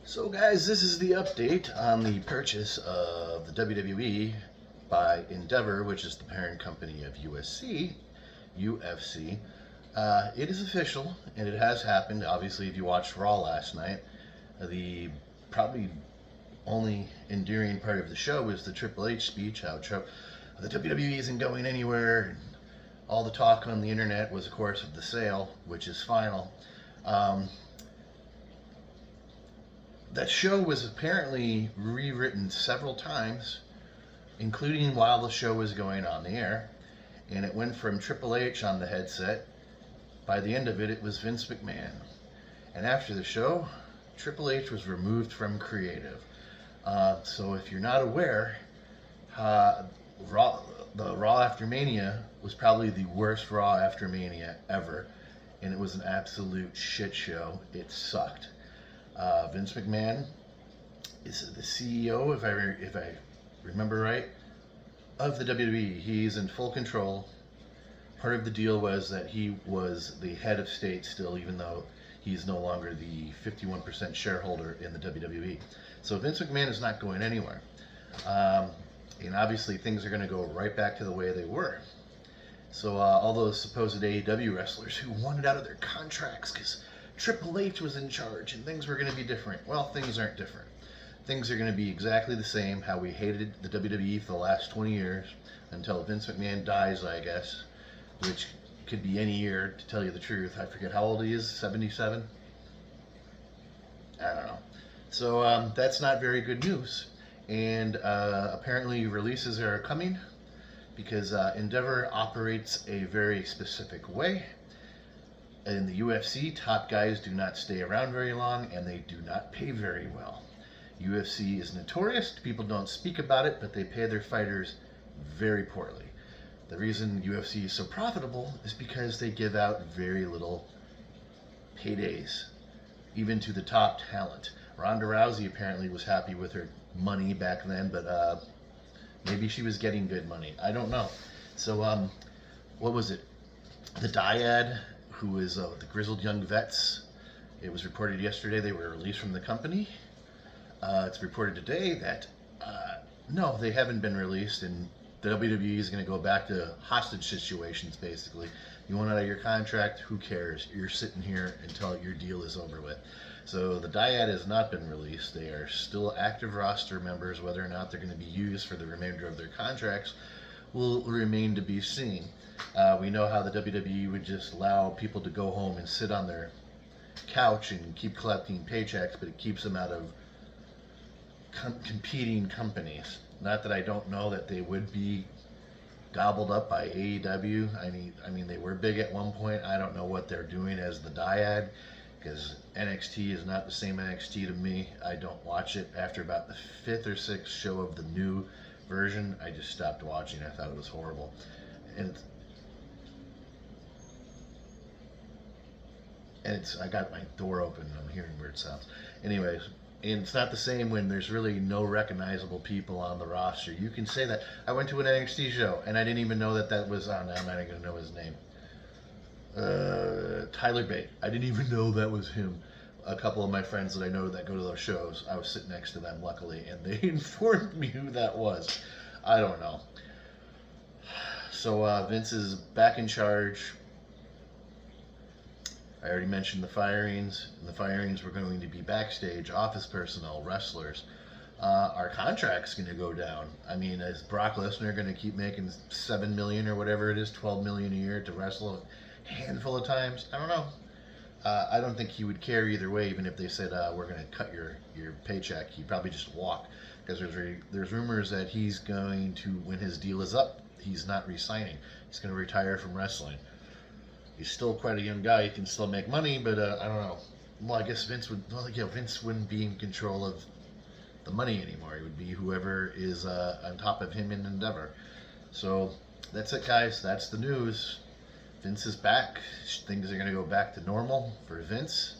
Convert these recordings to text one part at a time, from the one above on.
So, guys, this is the update on the purchase of the WWE by Endeavor, which is the parent company of UFC. It is official, and it has happened. Obviously, if you watched Raw last night, the probably only endearing part of the show was the Triple H speech, how the WWE isn't going anywhere. All the talk on the internet was, of course, of the sale, which is final. Um, that show was apparently rewritten several times, including while the show was going on the air. And it went from Triple H on the headset. By the end of it, it was Vince McMahon. And after the show, Triple H was removed from creative. So if you're not aware, the Raw after Mania was probably the worst Raw after Mania ever. And it was an absolute shit show. It sucked. Vince McMahon is the CEO, if I remember right, of the WWE. He's in full control. Part of the deal was that he was the head of state still, even though he's no longer the 51% shareholder in the WWE. So Vince McMahon is not going anywhere. And obviously things are going to go right back to the way they were. So all those supposed AEW wrestlers who wanted out of their contracts because Triple H was in charge and things were going to be different. Well, things aren't different. Things are going to be exactly the same, how we hated the WWE for the last 20 years until Vince McMahon dies, I guess, which could be any year, to tell you the truth. I forget how old he is, 77? I don't know. So that's not very good news. And apparently releases are coming because Endeavor operates a very specific way. In the UFC, top guys do not stay around very long and they do not pay very well. UFC is notorious. People don't speak about it, but they pay their fighters very poorly. The reason UFC is so profitable is because they give out very little paydays, even to the top talent. Ronda Rousey apparently was happy with her money back then, but maybe she was getting good money. I don't know. So, what was it? The Dyad, who is the Grizzled Young Vets. It was reported yesterday they were released from the company. It's reported today that no, they haven't been released, and the WWE is going to go back to hostage situations, basically. You want out of your contract, who cares? You're sitting here until your deal is over with. So the Dyad has not been released. They are still active roster members. Whether or not they're going to be used for the remainder of their contracts will remain to be seen. We know how the WWE would just allow people to go home and sit on their couch and keep collecting paychecks, but it keeps them out of competing companies. Not that I don't know that they would be gobbled up by AEW. I mean, they were big at one point. I don't know what they're doing as the Dyad, because NXT is not the same NXT to me. I don't watch it. After about the 5th or 6th show of the new version, I just stopped watching. I thought it was horrible. And I got my door open and I'm hearing weird sounds. Anyways, and it's not the same when there's really no recognizable people on the roster. You can say that. I went to an NXT show and I didn't even know that was on. I'm not even going to know his name. Tyler Bate. I didn't even know that was him. A couple of my friends that I know that go to those shows, I was sitting next to them, luckily, and they informed me who that was. I don't know. So Vince is back in charge. I already mentioned the firings, and the firings were going to be backstage, office personnel, wrestlers. Our contract's going to go down. I mean, is Brock Lesnar going to keep making $7 million or whatever it is, $12 million a year to wrestle a handful of times? I don't know. I don't think he would care either way, even if they said we're going to cut your paycheck. He'd probably just walk, because there's rumors that he's going to, when his deal is up, he's not re-signing. He's going to retire from wrestling. He's still quite a young guy. He can still make money, but I don't know. Well, I guess Vince wouldn't be in control of the money anymore. It would be whoever is on top of him in Endeavor. So that's it, guys. That's the news. Vince is back. Things are going to go back to normal for Vince,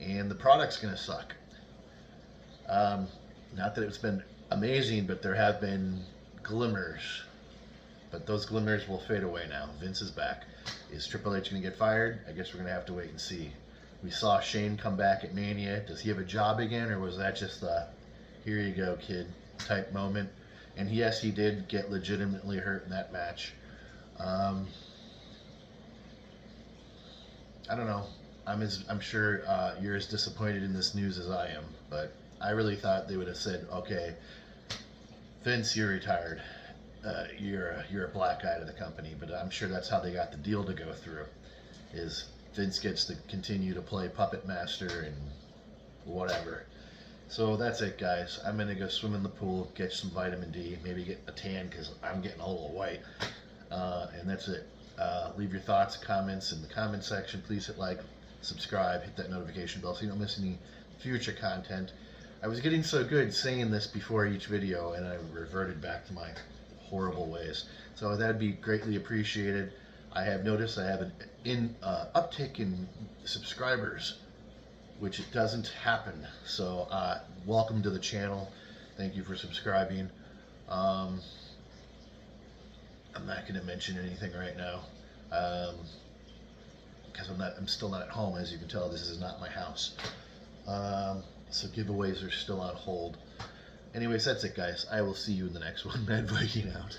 and the product's going to suck. Not that it's been amazing, but there have been glimmers. But those glimmers will fade away now. Vince is back. Is Triple H going to get fired? I guess we're going to have to wait and see. We saw Shane come back at Mania. Does he have a job again, or was that just a here you go, kid type moment? And yes, he did get legitimately hurt in that match. I don't know. I'm sure you're as disappointed in this news as I am, but I really thought they would have said, okay, Vince, you're retired. You're a black eye to the company, but I'm sure that's how they got the deal to go through. Is Vince gets to continue to play puppet master and whatever. So that's it, guys. I'm gonna go swim in the pool, get some vitamin D, maybe get a tan because I'm getting a little white. And that's it. Leave your thoughts, comments in the comment section. Please hit like, subscribe, hit that notification bell so you don't miss any future content. I was getting so good saying this before each video, and I reverted back to my horrible ways. So that'd be greatly appreciated. I have noticed I have an uptick in subscribers, which it doesn't happen. So welcome to the channel. Thank you for subscribing. I'm not going to mention anything right now because I'm still not at home. As you can tell, this is not my house. So giveaways are still on hold. Anyways, that's it, guys. I will see you in the next one. Mad Viking out.